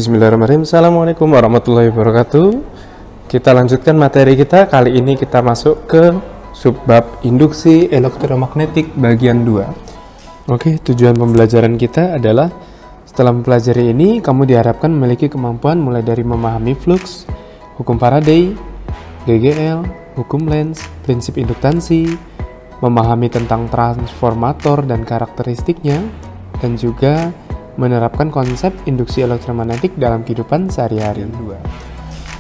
Bismillahirrahmanirrahim. Assalamualaikum warahmatullahi wabarakatuh. Kita lanjutkan materi kita. Kali ini kita masuk ke subbab induksi elektromagnetik bagian 2. Oke, tujuan pembelajaran kita adalah setelah mempelajari ini, kamu diharapkan memiliki kemampuan mulai dari memahami flux, hukum Faraday, GGL, hukum Lenz, prinsip induktansi, memahami tentang transformator dan karakteristiknya, dan juga menerapkan konsep induksi elektromagnetik dalam kehidupan sehari-hari.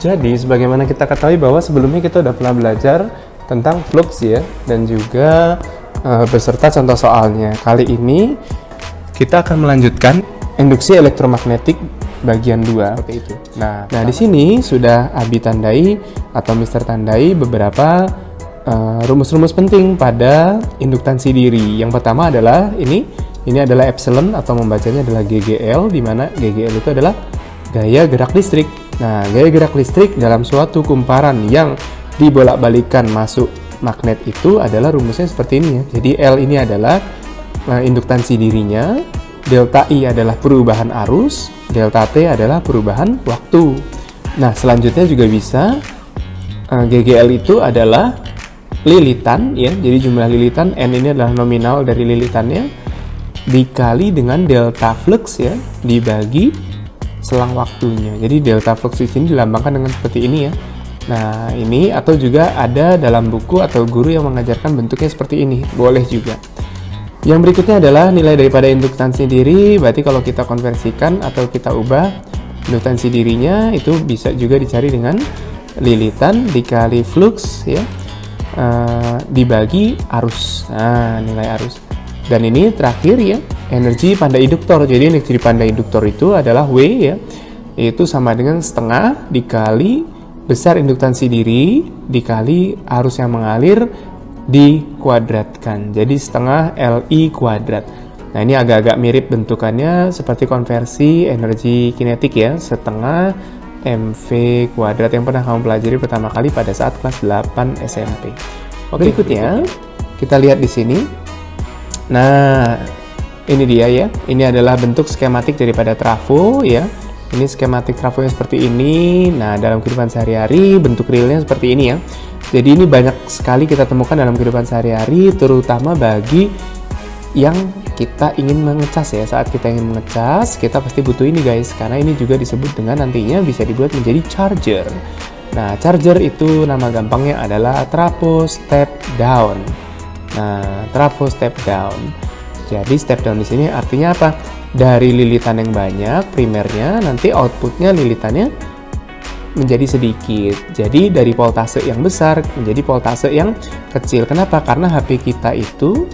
Jadi, sebagaimana kita ketahui bahwa sebelumnya kita sudah pernah belajar tentang flux ya, dan juga beserta contoh soalnya. Kali ini kita akan melanjutkan induksi elektromagnetik bagian 2 seperti itu. Nah di sini sudah Abi tandai atau Mister tandai beberapa rumus-rumus penting pada induktansi diri. Yang pertama adalah ini adalah epsilon atau membacanya adalah GGL, di mana GGL itu adalah gaya gerak listrik. Nah, gaya gerak listrik dalam suatu kumparan yang dibolak-balikan masuk magnet itu adalah rumusnya seperti ini ya. Jadi L ini adalah induktansi dirinya, delta I adalah perubahan arus, delta T adalah perubahan waktu. Nah, selanjutnya juga bisa GGL itu adalah lilitan ya. Jadi jumlah lilitan, N ini adalah nominal dari lilitannya, dikali dengan delta flux ya, dibagi selang waktunya. Jadi delta flux di sini dilambangkan dengan seperti ini ya. Nah, ini atau juga ada dalam buku atau guru yang mengajarkan bentuknya seperti ini, boleh juga. Yang berikutnya adalah nilai daripada induktansi diri. Berarti kalau kita konversikan atau kita ubah induktansi dirinya, itu bisa juga dicari dengan lilitan dikali flux ya, dibagi arus. Nah, nilai arus. Dan ini terakhir ya, energi pandai induktor. Jadi energi pandai induktor itu adalah W ya, yaitu sama dengan setengah dikali besar induktansi diri dikali arus yang mengalir dikuadratkan. Jadi setengah LI kuadrat. Nah, ini agak-agak mirip bentukannya seperti konversi energi kinetik ya, setengah MV kuadrat yang pernah kamu pelajari pertama kali pada saat kelas 8 SMP. Berikutnya kita lihat di sini. Nah, ini dia ya. Ini adalah bentuk skematik daripada trafo ya. Ini skematik trafonya seperti ini. Nah, dalam kehidupan sehari-hari bentuk realnya seperti ini ya. Jadi ini banyak sekali kita temukan dalam kehidupan sehari-hari, terutama bagi yang kita ingin mengecas ya. Saat kita ingin mengecas, kita pasti butuh ini guys, karena ini juga disebut dengan nantinya bisa dibuat menjadi charger. Nah, charger itu nama gampangnya adalah trafo step down. Nah, trafo step down. Jadi step down di sini artinya apa? Dari lilitan yang banyak primernya, nanti outputnya lilitannya menjadi sedikit. Jadi dari voltase yang besar menjadi voltase yang kecil. Kenapa? Karena HP kita itu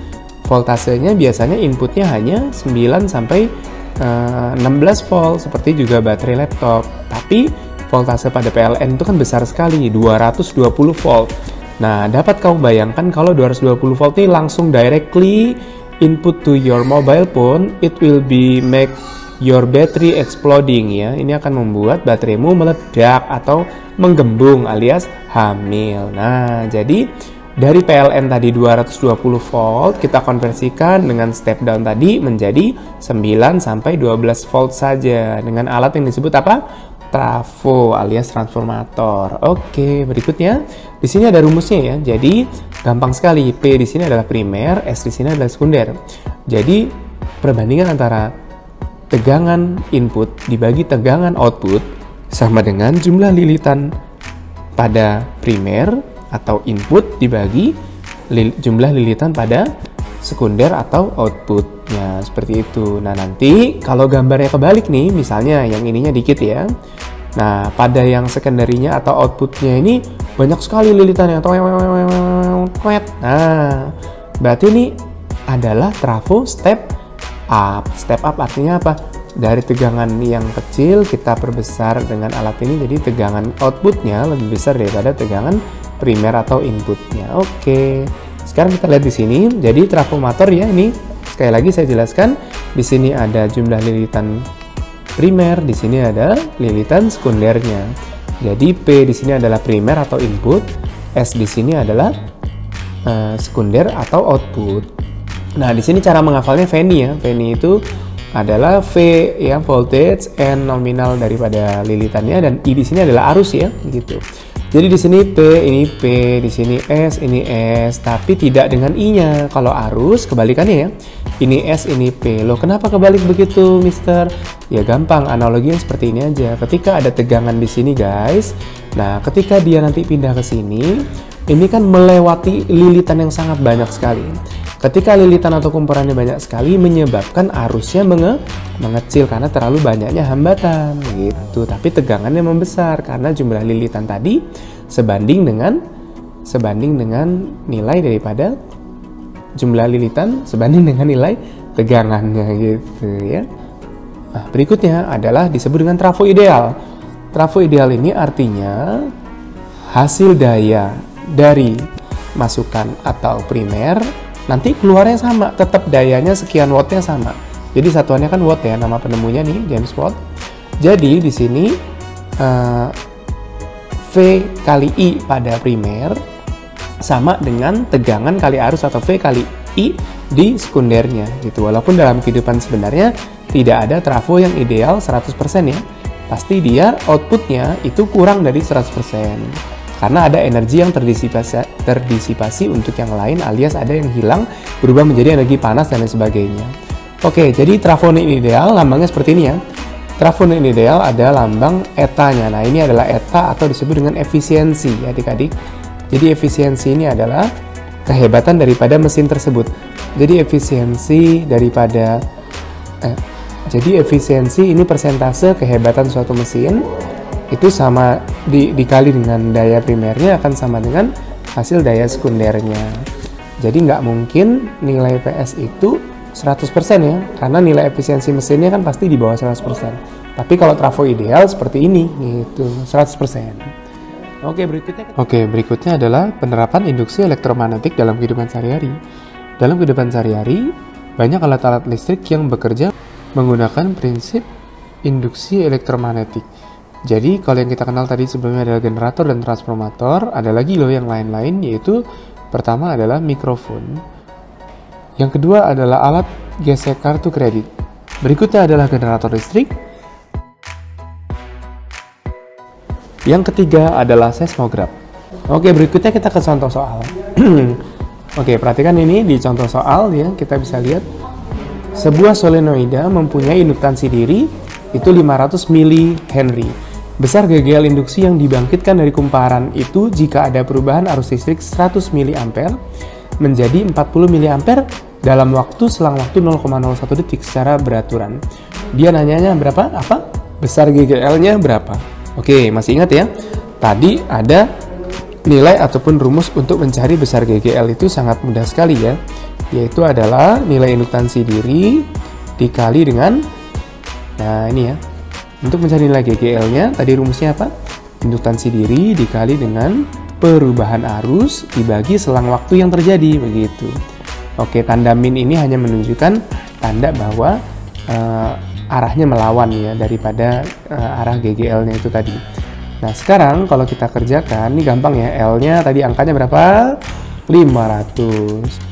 voltasenya biasanya inputnya hanya 9 sampai 16 volt, seperti juga baterai laptop. Tapi voltase pada PLN itu kan besar sekali, 220 volt. Nah, dapat kamu bayangkan kalau 220 volt ini langsung directly input to your mobile phone, it will be make your battery exploding ya. Ini akan membuat bateraimu meledak atau menggembung alias hamil. Nah, jadi dari PLN tadi 220 volt kita konversikan dengan step down tadi menjadi 9 sampai 12 volt saja dengan alat yang disebut apa? Trafo alias transformator. Oke, berikutnya di sini ada rumusnya ya. Jadi gampang sekali. P di sini adalah primer, S di sini adalah sekunder. Jadi perbandingan antara tegangan input dibagi tegangan output sama dengan jumlah lilitan pada primer atau input dibagi jumlah lilitan pada sekunder atau outputnya, seperti itu. Nah, nanti kalau gambarnya kebalik nih, misalnya yang ininya dikit ya. Nah, pada yang sekunderinya atau outputnya ini banyak sekali lilitannya. Nah, berarti ini adalah trafo step up. Step up artinya apa? Dari tegangan yang kecil kita perbesar dengan alat ini, jadi tegangan outputnya lebih besar daripada tegangan primer atau inputnya. Oke. Sekarang kita lihat di sini. Jadi transformator ya, ini sekali lagi saya jelaskan. Di sini ada jumlah lilitan primer, di sini ada lilitan sekundernya. Jadi P di sini adalah primer atau input, S di sini adalah sekunder atau output. Nah, di sini cara menghafalnya Fanny ya. Fanny itu adalah V ya, voltage, N nominal daripada lilitannya, dan I di sini adalah arus ya, gitu. Jadi di sini P, ini P, di sini S, ini S, tapi tidak dengan I-nya. Kalau arus kebalikannya ya. Ini S, ini P. Loh, kenapa kebalik begitu, Mister? Ya gampang, analoginya seperti ini aja. Ketika ada tegangan di sini, guys. Nah, ketika dia nanti pindah ke sini, ini kan melewati lilitan yang sangat banyak sekali. Ketika lilitan atau kumpulannya banyak sekali, menyebabkan arusnya mengecil karena terlalu banyaknya hambatan gitu. Tapi tegangannya membesar karena jumlah lilitan tadi sebanding dengan nilai daripada jumlah lilitan sebanding dengan nilai tegangannya gitu ya. Nah, berikutnya adalah disebut dengan trafo ideal. Trafo ideal ini artinya hasil daya dari masukan atau primer nanti keluarnya sama, tetap dayanya sekian wattnya sama. Jadi satuannya kan watt ya, nama penemunya nih James Watt. Jadi di sini V kali I pada primer sama dengan tegangan kali arus atau V kali I di sekundernya gitu. Walaupun dalam kehidupan sebenarnya tidak ada trafo yang ideal 100% ya. Pasti dia outputnya itu kurang dari 100%. Karena ada energi yang terdisipasi untuk yang lain, alias ada yang hilang berubah menjadi energi panas dan lain sebagainya. Oke, jadi trafo ideal lambangnya seperti ini ya. Trafo ideal ada lambang etanya. Nah, ini adalah eta atau disebut dengan efisiensi ya adik-adik. Jadi efisiensi ini adalah kehebatan daripada mesin tersebut. Jadi efisiensi ini persentase kehebatan suatu mesin itu sama dikali dengan daya primernya akan sama dengan hasil daya sekundernya. Jadi nggak mungkin nilai PS itu 100% ya, karena nilai efisiensi mesinnya kan pasti di bawah 100%. Tapi kalau trafo ideal seperti ini gitu, 100%. Oke, berikutnya adalah penerapan induksi elektromagnetik dalam kehidupan sehari-hari. Dalam kehidupan sehari-hari, banyak alat-alat listrik yang bekerja menggunakan prinsip induksi elektromagnetik. Jadi kalau yang kita kenal tadi sebelumnya adalah generator dan transformator, ada lagi loh yang lain-lain, yaitu pertama adalah mikrofon, yang kedua adalah alat gesek kartu kredit, berikutnya adalah generator listrik, yang ketiga adalah seismograf. Oke, berikutnya kita ke contoh soal. Oke, perhatikan ini di contoh soal ya, kita bisa lihat sebuah solenoida mempunyai induktansi diri itu 500 mH. Besar GGL induksi yang dibangkitkan dari kumparan itu jika ada perubahan arus listrik 100 mA menjadi 40 mA dalam selang waktu 0,01 detik secara beraturan. Dia nanyanya berapa? Apa? Besar GGL-nya berapa? Oke, masih ingat ya? Tadi ada nilai ataupun rumus untuk mencari besar GGL itu sangat mudah sekali ya. Yaitu adalah nilai induktansi diri dikali dengan, nah ini ya. Untuk mencari nilai GGL-nya, tadi rumusnya apa? Induktansi diri dikali dengan perubahan arus dibagi selang waktu yang terjadi, begitu. Oke, tanda min ini hanya menunjukkan tanda bahwa arahnya melawan ya daripada arah GGL-nya itu tadi. Nah, sekarang kalau kita kerjakan, ini gampang ya, L-nya tadi angkanya berapa? 500.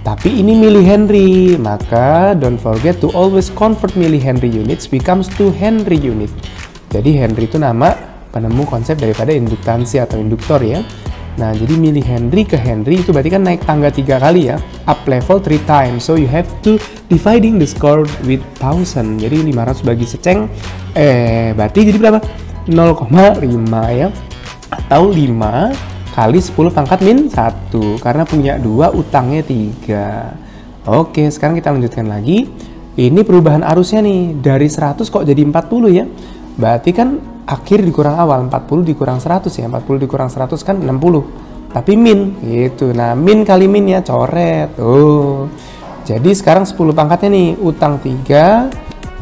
Tapi ini millihenry, maka don't forget to always convert millihenry units becomes to Henry unit. Jadi Henry itu nama penemu konsep daripada induktansi atau induktor ya. Nah, jadi millihenry ke Henry itu berarti kan naik tangga 3 kali ya, up level 3 times. So you have to dividing the score with 1000. Jadi 500 bagi seceng, berarti jadi berapa? 0,5 ya, atau 5 kali 10 pangkat min 1, karena punya 2, utangnya 3. Oke, sekarang kita lanjutkan lagi. Ini perubahan arusnya nih, dari 100 kok jadi 40 ya. Berarti kan akhir dikurang awal, 40 dikurang 100 ya, 40 dikurang 100 kan 60. Tapi min, gitu. Nah, min kali min ya, coret. Jadi sekarang 10 pangkatnya nih, utang 3,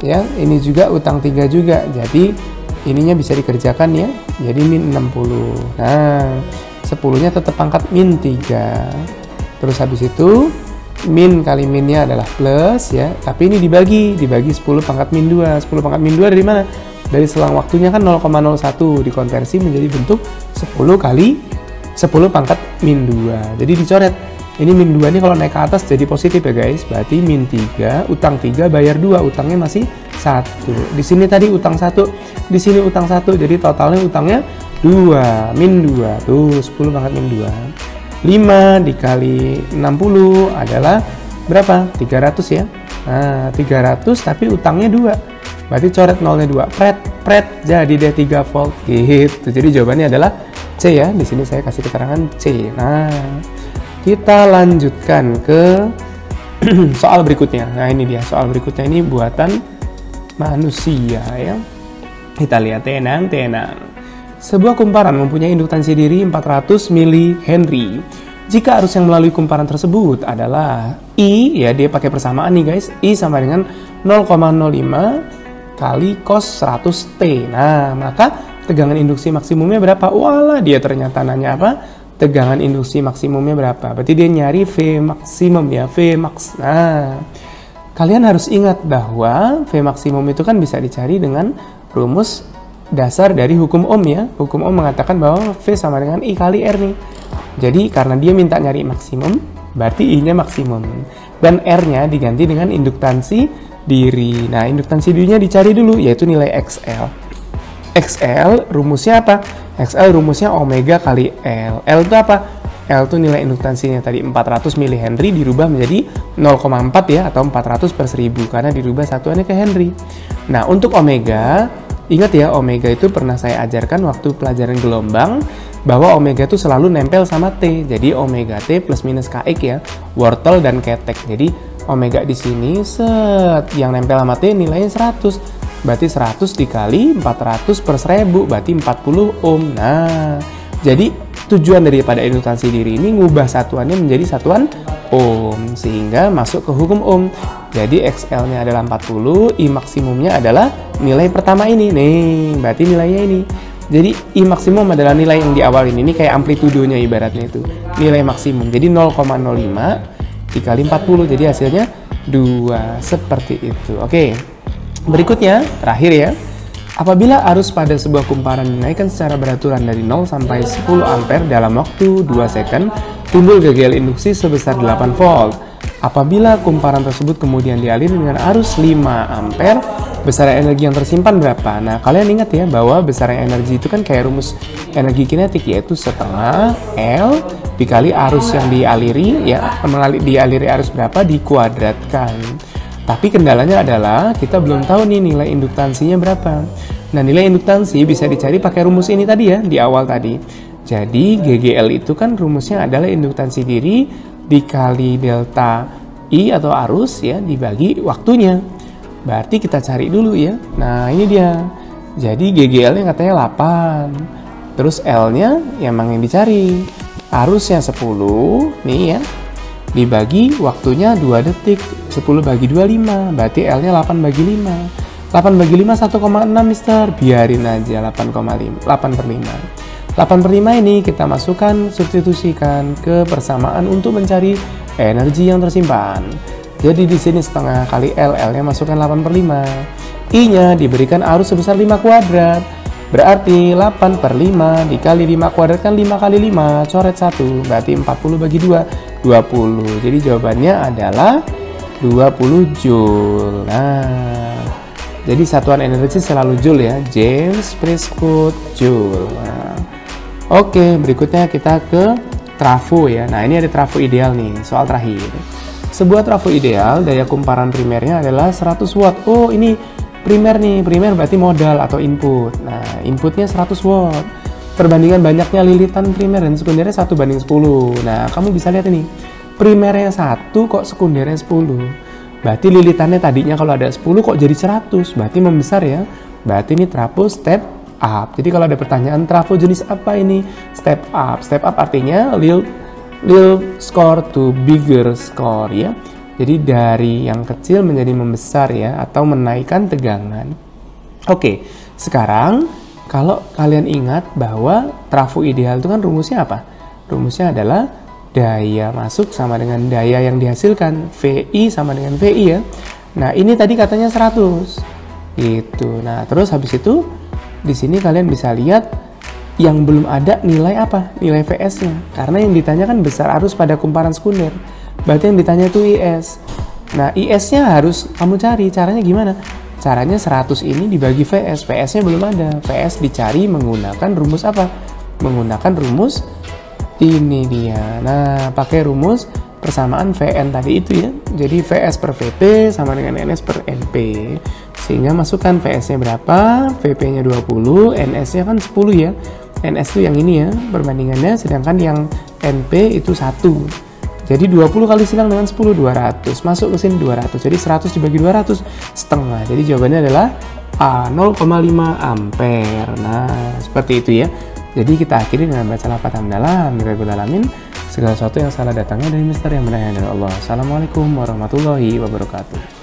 ya, ini juga utang 3 juga. Jadi, ininya bisa dikerjakan ya, jadi min 60. Nah, 10-nya tetap pangkat min 3. Terus habis itu min kali minnya adalah plus ya, tapi ini dibagi 10 pangkat min 2. 10 pangkat min 2 dari mana? Dari selang waktunya kan 0,01, dikonversi menjadi bentuk 10 kali 10 pangkat min 2. Jadi dicoret Ini min 2 ini kalau naik ke atas jadi positif ya guys. Berarti min 3, utang 3, bayar 2, utangnya masih 1. Di sini tadi utang 1, di sini utang 1, jadi totalnya utangnya 2, min 2. Tuh 10 banget min 2. 5 dikali 60 adalah berapa? 300 ya. Nah, 300 tapi utangnya 2. Berarti coret nolnya 2. Pret, jadi deh 3 volt gitu. Jadi jawabannya adalah C ya. Di sini saya kasih keterangan C. Nah, kita lanjutkan ke soal berikutnya. Nah, ini dia soal berikutnya, ini buatan manusia ya. Kita lihat, tenang. Sebuah kumparan mempunyai induktansi diri 400 mH. Jika arus yang melalui kumparan tersebut adalah I, ya dia pakai persamaan nih guys, I sama dengan 0,05 kali cos 100T. Nah, maka tegangan induksi maksimumnya berapa? Walah, dia ternyata nanya apa? Tegangan induksi maksimumnya berapa? Berarti dia nyari V maksimum ya, V max. Nah, kalian harus ingat bahwa V maksimum itu kan bisa dicari dengan rumus dasar dari hukum Ohm ya. Hukum Ohm mengatakan bahwa V sama dengan I kali R nih. Jadi karena dia minta nyari maksimum, berarti I-nya maksimum. Dan R-nya diganti dengan induktansi diri. Nah, induktansi dirinya dicari dulu, yaitu nilai XL. XL rumusnya apa? XL rumusnya omega kali L. L itu apa? L itu nilai induktansinya tadi 400 mH dirubah menjadi 0,4 ya, atau 400 per 1000 karena dirubah satuannya ke Henry. Nah, untuk omega, ingat ya, omega itu pernah saya ajarkan waktu pelajaran gelombang bahwa omega itu selalu nempel sama T. Jadi omega T plus minus KX ya, wortel dan ketek. Jadi omega di sini set yang nempel sama T nilainya 100. Berarti 100 dikali 400 per 1000 berarti 40 ohm. Nah, jadi tujuan daripada induktansi diri ini ngubah satuannya menjadi satuan ohm sehingga masuk ke hukum Ohm. Jadi XL-nya adalah 40, I maksimumnya adalah nilai pertama ini. Nih, berarti nilainya ini. Jadi I maksimum adalah nilai yang di awal ini kayak amplitudonya ibaratnya itu. Nilai maksimum. Jadi 0,05 dikali 40. Jadi hasilnya 2 seperti itu. Oke. Berikutnya, terakhir ya. Apabila arus pada sebuah kumparan dinaikkan secara beraturan dari 0 sampai 10 ampere dalam waktu 2 second, timbul GGL induksi sebesar 8 volt. Apabila kumparan tersebut kemudian dialiri dengan arus 5 ampere, besaran energi yang tersimpan berapa? Nah, kalian ingat ya bahwa besaran energi itu kan kayak rumus energi kinetik, yaitu setengah L dikali arus yang dialiri, ya, dialiri arus berapa dikuadratkan. Tapi kendalanya adalah kita belum tahu nih nilai induktansinya berapa. Nah, nilai induktansi bisa dicari pakai rumus ini tadi ya, di awal tadi. Jadi GGL itu kan rumusnya adalah induktansi diri dikali delta I atau arus ya, dibagi waktunya. Berarti kita cari dulu ya. Nah, ini dia. Jadi GGL-nya katanya 8. Terus L-nya emang yang dicari. Arusnya 10 nih ya. Dibagi waktunya 2 detik, 10 bagi 25, berarti L-nya 8 bagi 5. 8 bagi 5 1,6 mister, biarin aja 8,5, 8 per 5. 8 per 5 ini kita masukkan, substitusikan ke persamaan untuk mencari energi yang tersimpan. Jadi di sini setengah kali L, L-nya masukkan 8 per 5. I-nya diberikan arus sebesar 5 kuadrat. Berarti 8 per 5 dikali 5 kuadrat kan 5 kali 5, coret 1, berarti 40 bagi 2, 20. Jadi jawabannya adalah 20 Joule. Nah, jadi satuan energi selalu Joule ya, James Prescott Joule. Nah, oke, berikutnya kita ke trafo ya. Nah, ini ada trafo ideal nih, soal terakhir. Sebuah trafo ideal, daya kumparan primernya adalah 100 watt. Oh, ini primer nih, primer berarti modal atau input. Nah, inputnya 100 watt. Perbandingan banyaknya lilitan primer dan sekundernya 1:10. Nah, kamu bisa lihat ini. Primernya 1 kok sekundernya 10. Berarti lilitannya tadinya kalau ada 10 kok jadi 100. Berarti membesar ya. Berarti ini trafo step up. Jadi kalau ada pertanyaan trafo jenis apa ini? Step up. Step up artinya little score to bigger score ya. Jadi dari yang kecil menjadi membesar ya, atau menaikkan tegangan. Oke, sekarang kalau kalian ingat bahwa trafo ideal itu kan rumusnya apa? Rumusnya adalah daya masuk sama dengan daya yang dihasilkan, VI sama dengan VI ya. Nah, ini tadi katanya 100. Gitu. Nah, terus habis itu di sini kalian bisa lihat Yang belum ada nilai apa? Nilai VS-nya. Karena yang ditanya kan besar arus pada kumparan sekunder. Berarti yang ditanya itu IS. Nah, IS-nya harus kamu cari. Caranya gimana? Caranya 100 ini dibagi VS. VS-nya belum ada. VS dicari menggunakan rumus apa? Menggunakan rumus ini dia. Nah, pakai rumus persamaan VN tadi itu ya. Jadi VS per VP sama dengan NS per NP. Sehingga masukkan VS-nya berapa, VP-nya 20, NS-nya kan 10 ya. NS itu yang ini ya, perbandingannya, sedangkan yang NP itu 1. Jadi 20 kali silang dengan 10, 200. Masuk ke sini 200. Jadi 100 dibagi 200, setengah. Jadi jawabannya adalah A, 0,5 ampere. Nah, seperti itu ya. Jadi kita akhiri dengan baca lafaz hamdalah, alhamdulillahirabbil. Segala sesuatu yang salah datangnya dari Mister yang benar dari Allah. Assalamualaikum warahmatullahi wabarakatuh.